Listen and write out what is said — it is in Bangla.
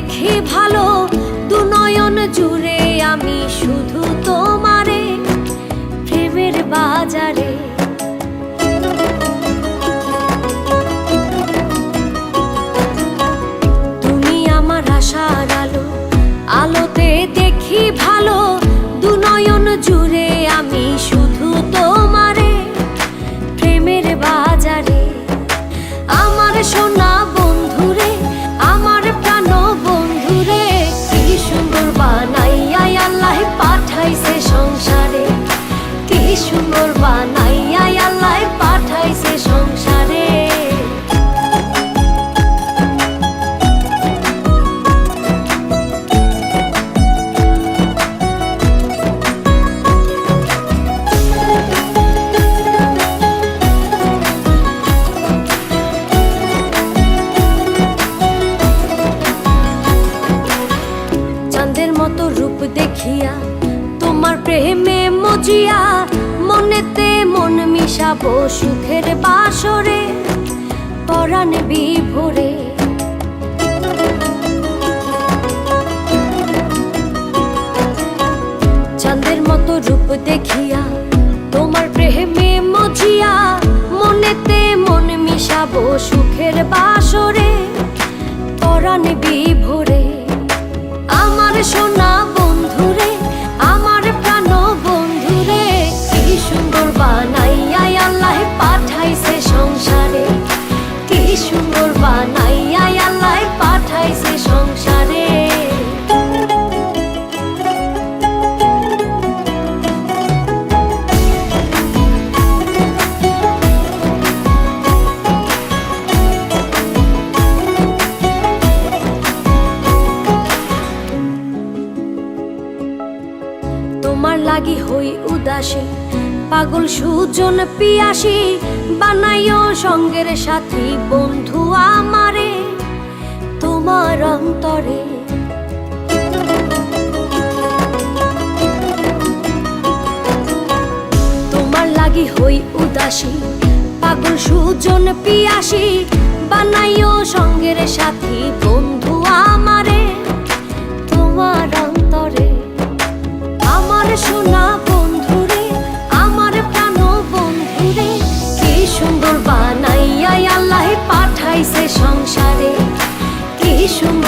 দেখি ভালো দু নয়ন জুড়ে আমি শুধু তোমারে প্রেমের বাজারে। তুমি আমার আশার আলো, আলোতে দেখি ভালো দু নয়ন জুড়ে আমি শুধু তোমারে প্রেমের বাজারে। আমার সোনা বন্ধুরে, আমার প্রাণ বন্ধুরে, কি সুন্দর বানাইয়া আল্লাহ পাঠাইছে সংসারে, কি সুন্দর বানাইয়া আল্লাহ পাঠাইছে সংসারে। চাঁদের মতো রূপ দেখিয়া তোমার প্রেমে মজিয়া মনেতে মন মিশাবো সুখের বাসরে পরাণ বিভোরে। চাঁদের মতো রূপ দেখিয়া তোমার প্রেমে মজিয়া মনেতে মন মিশাবো সুখের বাসরে পরাণ বিভোরে। আমার সোনা বন্ধুরে, আমার প্রাণ বন্ধুরে, কি সুন্দর বানাইয়া আল্লাহ পাঠাইছে সংসারে, কি সুন্দর বানাইয়া আল্লাহ পাঠাইছে সংসারে। তোমার লাগি হই উদাসী, পাগল সুজন পিয়াসী, বানাইও সঙ্গের সাথী বন্ধু আমারে তোমার অন্তরে। তোমার লাগি হই উদাসী, পাগল সুজন পিয়াসী, বানাইও সঙ্গের সাথী বন্ধু আমারে তোমার অন্তরে। আমার সোনা বন্ধুরে, আমার প্রাণ বন্ধুরে, কি সুন্দর বানাইয়া আল্লাহ পাঠাইছে সংসারে, কি সুন্দর